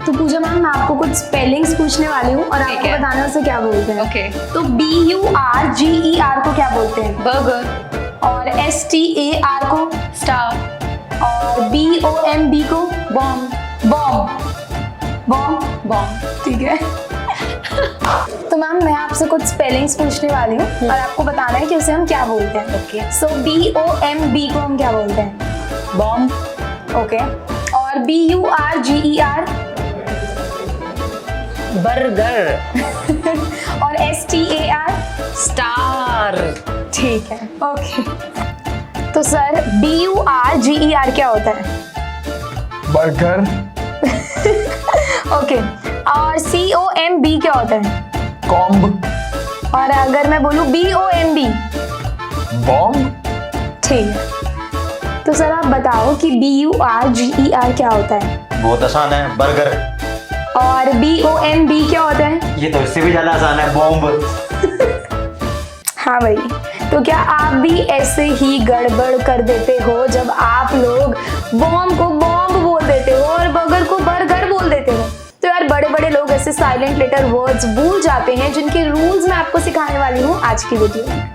तो पूजा मैम, मैं आपको कुछ स्पेलिंग्स पूछने वाली हूँ और आपको बताना है उसे क्या बोलते हैं। ओके। तो BURGER को क्या बोलते हैं? बर्गर। और STAR को? स्टार। और BOMB को? बॉम्ब। बॉम्ब। बॉम्ब। ठीक है। तो मैम, मैं आपसे कुछ स्पेलिंग्स पूछने वाली हूँ और आपको बताना है कि उसे हम क्या बोलते हैं। ओके। सो BOMB को हम क्या बोलते हैं? बॉम्ब। ओके। और BURGER? बर्गर। और STAR? स्टार। ठीक है। ओके। तो सर, BURGER क्या होता है? बर्गर। ओके। और COMB क्या होता है? कॉम्ब। और अगर मैं बोलूँ BOMB? बॉम्ब। ठीक है। तो सर आप बताओ कि BURGER क्या होता है? बहुत आसान है, बर्गर। और BOMB क्या होता है? ये तो इससे भी ज्यादा आसान है, बॉम्ब। हाँ भाई, तो क्या आप भी ऐसे ही गड़बड़ कर देते हो जब आप लोग बॉम्ब को बॉम्ब बोल देते हो और बर्गर को बर्गर बोल देते हो? तो यार, बड़े बड़े लोग ऐसे साइलेंट लेटर वर्ड्स भूल जाते हैं जिनके रूल्स मैं आपको सिखाने वाली हूँ आज की वीडियो में।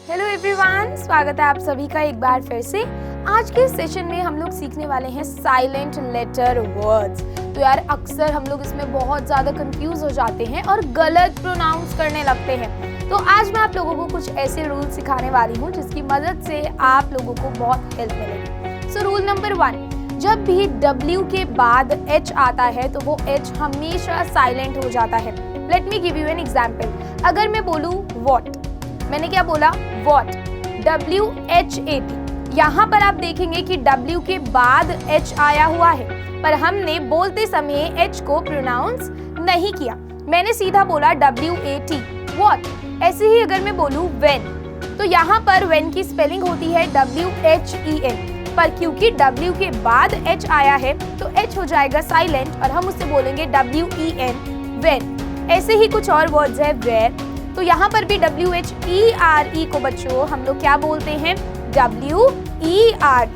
हेलो एवरीवन, स्वागत है आप सभी का एक बार फिर से। आज के सेशन में हम लोग सीखने वाले हैं साइलेंट लेटर वर्ड्स। तो यार, अक्सर हम लोग इसमें बहुत ज़्यादा कंफ्यूज हो जाते हैं और गलत प्रोनाउंस करने लगते हैं। तो आज मैं आप लोगों को कुछ ऐसे रूल सिखाने वाली हूँ जिसकी मदद से आप लोगों को बहुत हेल्प मिलेगी। सो रूल नंबर 1, जब भी W के बाद H आता है तो वो H हमेशा साइलेंट हो जाता है। Let me give you an example. अगर मैं बोलूँ वॉट, मैंने क्या बोला? What, WHAT। यहाँ पर आप देखेंगे कि W के बाद H आया हुआ है, पर हमने बोलते समय H को प्रोनाउंस नहीं किया। मैंने सीधा बोला WAT, वॉट। ऐसे ही अगर मैं बोलूँ when, तो यहाँ पर when की स्पेलिंग होती है WHEN, पर क्योंकि W के बाद H आया है तो H हो जाएगा साइलेंट और हम उससे बोलेंगे WEN, when। ऐसे ही कुछ और वर्ड्स है where, तो यहाँ पर भी WHERE को बच्चों हम लोग क्या बोलते हैं? WERE।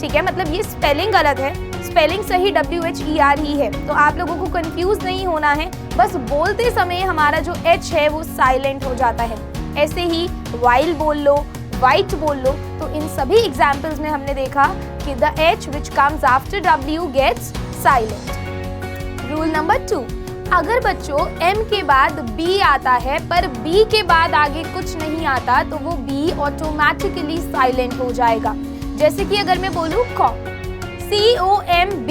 ठीक है, मतलब ये स्पेलिंग गलत है, स्पेलिंग सही WHER ही है। तो आप लोगों को कंफ्यूज नहीं होना है, बस बोलते समय हमारा जो H है वो साइलेंट हो जाता है। ऐसे ही while बोल लो, white बोल लो। तो इन सभी एग्जाम्पल्स में हमने देखा कि the H which comes after W gets silent। Rule number 2, अगर बच्चों M के बाद B आता है पर B के बाद आगे कुछ नहीं आता तो वो B ऑटोमेटिकली साइलेंट हो जाएगा। जैसे कि अगर मैं बोलूँ कॉम्ब, COMB,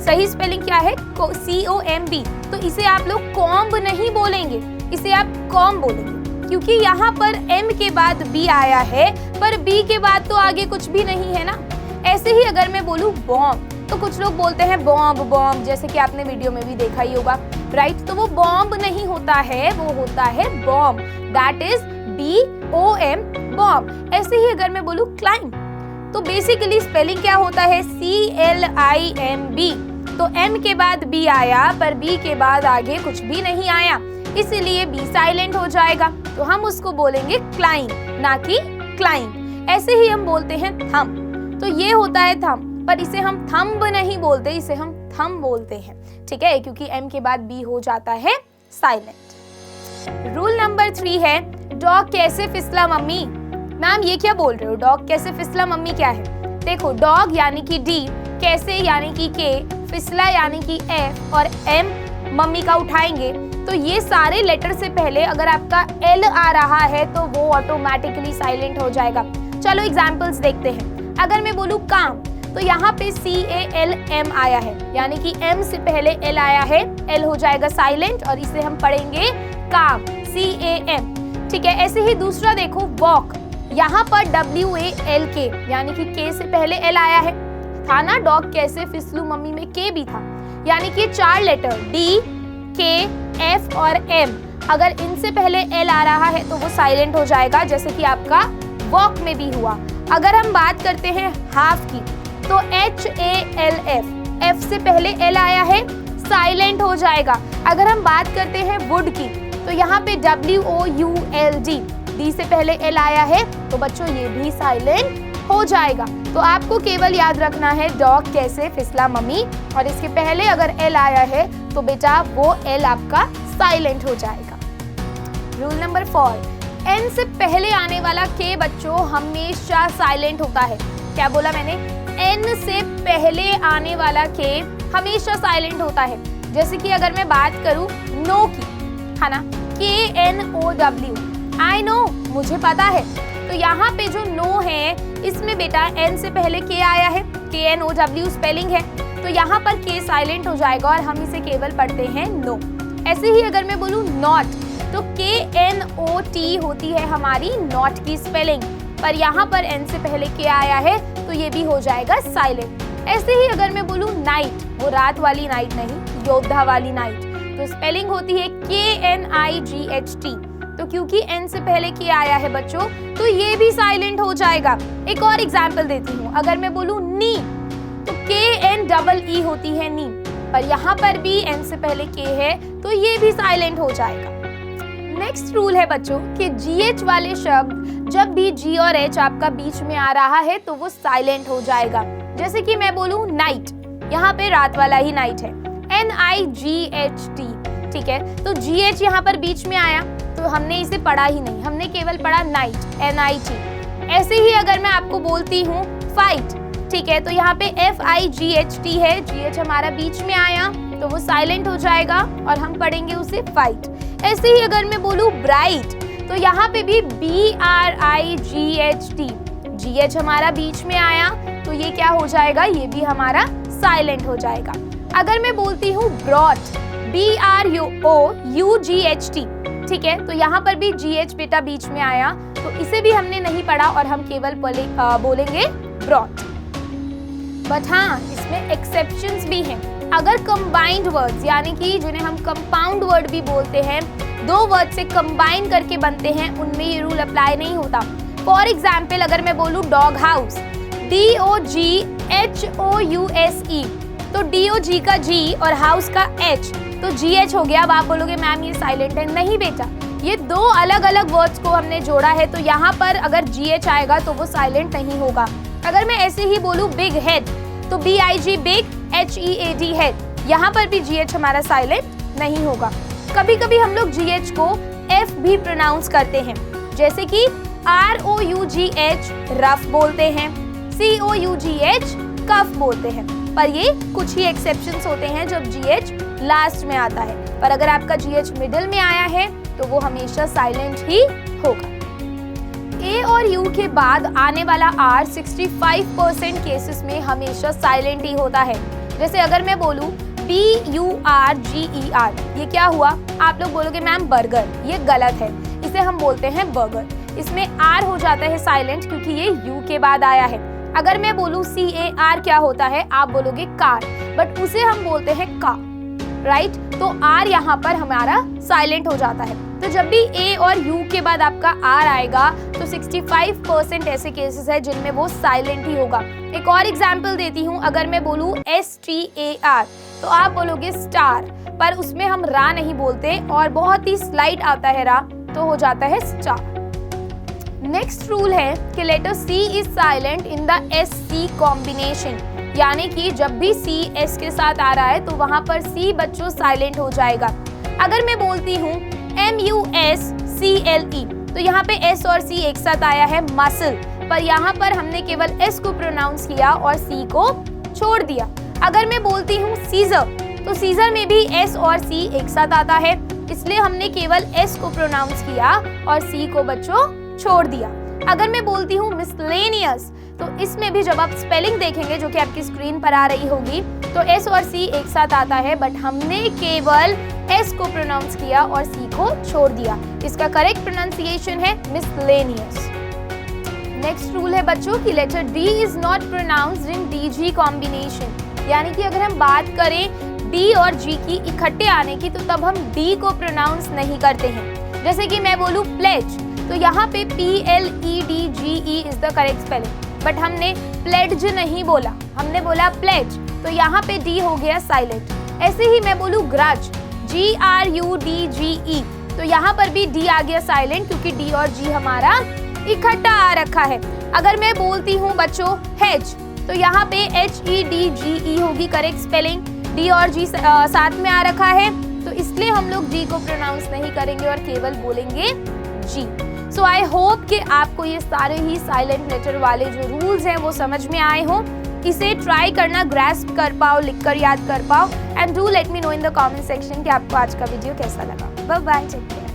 सही स्पेलिंग क्या है? COMB। तो इसे आप लोग कॉम्ब नहीं बोलेंगे, इसे आप कॉम बोलेंगे, क्योंकि यहाँ पर M के बाद B आया है पर B के बाद तो आगे कुछ भी नहीं है ना। ऐसे ही अगर मैं बोलूँ बॉम्ब, तो कुछ लोग बोलते हैं बॉम्ब बॉम्ब, जैसे कि आपने वीडियो में भी देखा ही होगा, राइट? तो वो बॉम्ब नहीं होता है, वो होता है bomb, that is BOM, bomb. ऐसे ही अगर मैं बोलूँ क्लाइंब, तो बेसिकली स्पेलिंग क्या होता है? CLIMB। तो M के बाद B आया पर B के बाद आगे कुछ भी नहीं आया, इसीलिए B साइलेंट हो जाएगा। तो हम उसको बोलेंगे क्लाइंब, ना कि क्लाइंब। ऐसे ही हम बोलते हैं थंब, तो ये होता है थंब, पर इसे हम थंब नहीं बोलते, इसे हम थंब बोलते हैं। ठीक है, क्योंकि M के बाद B हो जाता है साइलेंट। रूल नंबर 3 है डॉग कैसे फिसला मम्मी। मैम ये क्या बोल रहे हो? डॉग कैसे फिसला मम्मी क्या है? देखो, डॉग यानी कि D, कैसे यानी कि K, फिसला यानी कि F और M मम्मी का उठाएंगे तो ये सारे लेटर से पहले अगर आपका L आ रहा है तो वो ऑटोमेटिकली साइलेंट हो जाएगा। चलो एग्जाम्पल्स देखते हैं। अगर मैं बोलूँ काम, तो यहाँ पे CALM आया है, यानी कि M से पहले L आया है, L हो जाएगा साइलेंट और इसे हम पढ़ेंगे काम, CAM। ठीक है, ऐसे ही दूसरा देखो वॉक, यहाँ पर WALK, यानी कि K से पहले L आया है, था ना डॉग कैसे फिसलू मम्मी में K भी था, यानी कि 4 लेटर D, K, F और M, अगर इनसे पहले L आ रहा है तो वो साइलेंट हो जाएगा, जैसे कि आपका वॉक में भी हुआ। अगर हम बात करते हैं हाफ की, तो HALF, F से पहले L आया है, साइलेंट हो जाएगा। अगर हम बात करते हैं वुड की, तो यहाँ पे WOULD, D से पहले L आया है, तो बच्चों ये भी साइलेंट हो जाएगा। तो आपको केवल याद रखना है डॉग कैसे फिसला मम्मी, और इसके पहले अगर एल आया है तो बेटा वो एल आपका साइलेंट हो जाएगा। रूल नंबर 4, एन से पहले आने वाला के बच्चों हमेशा साइलेंट होता है। क्या बोला मैंने? एन से पहले आने वाला के हमेशा साइलेंट होता है। जैसे कि अगर मैं बात करूं नो की, है ना, KNOW, आई नो, मुझे पता है। तो यहाँ पे जो नो है इसमें बेटा एन से पहले के आया है, KNOW स्पेलिंग है, तो यहाँ पर के साइलेंट हो जाएगा और हम इसे केवल पढ़ते हैं नो। ऐसे ही अगर मैं बोलूँ नॉट, तो KNOT होती है हमारी नॉट की स्पेलिंग, पर यहाँ पर एन से पहले के आया है तो ये भी हो जाएगा साइलेंट। ऐसे ही अगर मैं बोलूँ नाइट, वो रात वाली नाइट नहीं, योद्धा वाली नाइट, तो स्पेलिंग होती है KNIGHT। तो क्योंकि एन से पहले के आया है बच्चों तो ये भी साइलेंट हो जाएगा। एक और एग्जाम्पल देती हूँ, अगर मैं बोलूँ नी, तो KNEE होती है नी, पर यहाँ पर भी एन से पहले के है तो ये भी साइलेंट हो जाएगा। नेक्स्ट रूल है बच्चों कि GH वाले शब्द जब भी G और H आपका बीच में आ रहा है तो वो साइलेंट हो जाएगा। जैसे कि मैं बोलूँ नाइट, यहाँ पे रात वाला ही नाइट है, NIGHT, ठीक है, तो GH यहाँ पर बीच में आया तो हमने इसे पढ़ा ही नहीं, हमने केवल पढ़ा नाइट, NIT। ऐसे ही अगर मैं आपको बोलती हूँ फाइट, ठीक है, तो यहाँ पे FIGHT है, GH हमारा बीच में आया तो वो साइलेंट हो जाएगा और हम पढ़ेंगे उसे फाइट। ऐसे ही अगर मैं बोलूँ ब्राइट, तो यहाँ पे भी BRIGHT, GH हमारा बीच में आया तो ये क्या हो जाएगा, ये भी हमारा साइलेंट हो जाएगा। अगर मैं बोलती हूँ ब्रॉट, BROUGHT, ठीक है, तो यहाँ पर भी GH बेटा बीच में आया तो इसे भी हमने नहीं पढ़ा और हम केवल बोलेंगे ब्रॉट। बट हाँ, इसमें एक्सेप्शंस भी हैं। अगर कंबाइंड वर्ड्स, यानी कि जिन्हें हम कंपाउंड वर्ड भी बोलते हैं, दो वर्ड से कंबाइन करके बनते हैं, उनमें ये रूल अप्लाई नहीं होता। फॉर एग्जाम्पल अगर मैं बोलूँ डॉग हाउस, DOGHOUSE, तो DOG का G और हाउस का H, तो GH हो गया। अब आप बोलोगे मैम ये साइलेंट है, नहीं बेटा, ये दो अलग अलग वर्ड्स को हमने जोड़ा है तो यहाँ पर अगर GH आएगा तो वो साइलेंट नहीं होगा। अगर मैं ऐसे ही बोलूँ बिग हेड, तो BIG बिग, HEAD हेड, यहाँ पर भी GH हमारा साइलेंट नहीं होगा। कभी कभी हम लोग GH को F भी प्रोनाउंस करते हैं, जैसे कि ROUGH रफ बोलते हैं, COUGH कफ बोलते हैं, पर ये कुछ ही एक्सेप्शंस होते हैं जब GH लास्ट में आता है, पर अगर आपका GH मिडिल में आया है तो वो हमेशा साइलेंट ही होगा। A और U के बाद आने वाला R 65% केसेस में हमेशा साइलेंट ही होता है। जैसे अगर मैं बोलूँ BURGER, ये क्या हुआ? आप लोग बोलोगे मैम बर्गर, ये गलत है, इसे हम बोलते हैं बर्गर। इसमें R हो जाता है साइलेंट क्योंकि ये U के बाद आया है। अगर मैं बोलूँ CAR क्या होता है, आप बोलोगे कार, बट उसे हम बोलते हैं का, राइट? तो R यहाँ पर हमारा साइलेंट हो जाता है। तो जब भी A और U के बाद आपका R आएगा तो 65% ऐसे केसेस है जिनमें वो साइलेंट ही होगा। एक और एग्जाम्पल देती हूँ, अगर मैं बोलूँ STAR, तो आप बोलोगे स्टार, पर उसमें हम रा नहीं बोलते और बहुत ही स्लाइट आता है रा, तो हो जाता है स्टार। नेक्स्ट रूल है कि letter C is silent in the SC combination, यानी कि जब भी C S के साथ आ रहा है तो वहां पर C बच्चों साइलेंट हो जाएगा। अगर मैं बोलती हूँ MUSCLE, तो यहाँ पे S और C एक साथ आया है मसल, पर यहाँ पर हमने केवल S को प्रोनाउंस किया और C को छोड़ दिया। अगर मैं बोलती हूँ सीजर, तो सीजर में भी S और C एक साथ आता है, इसलिए हमने केवल S को प्रोनाउंस किया और C को बच्चों छोड़ दिया। अगर मैं बोलती हूँ मिसलेनियस, तो इसमें भी जब आप स्पेलिंग देखेंगे जो कि आपकी स्क्रीन पर आ रही होगी, तो S और C एक साथ आता है, बट हमने केवल S को प्रोनाउंस किया और C को छोड़ दिया। इसका करेक्ट प्रोनाउंसिएशन है मिसलेनियस। नेक्स्ट रूल है बच्चों कि letter D is not pronounced in DG combination, यानी कि अगर हम बात करें D और G की इकट्ठे आने की, तो तब हम D को प्रोनाउंस नहीं करते हैं। जैसे कि मैं बोलूँ प्लेज, तो यहाँ पे PLEDGE is the correct spelling, but हमने प्लेड्ज नहीं बोला, हमने बोला प्लेज, तो यहाँ पे D हो गया साइलेंट। ऐसे ही मैं बोलूँ ग्रज, GRUDGE, तो यहाँ पर भी D आ गया साइलेंट क्योंकि D और G हमारा इकट्ठा आ रखा है। अगर मैं बोलती हूँ बच्चों हेज, तो यहाँ पे HEDGE होगी करेक्ट स्पेलिंग। D और G साथ में आ रखा है, तो इसलिए हम लोग G को प्रोनाउंस नहीं करेंगे और केवल बोलेंगे G। सो आई होप कि आपको ये सारे ही साइलेंट लेटर वाले जो रूल्स हैं वो समझ में आए हों। इसे ट्राई करना, ग्रैस्प कर पाओ, लिखकर याद कर पाओ। And do let me know in the comment section कि आपको आज का वीडियो कैसा लगा। Bye bye, take care.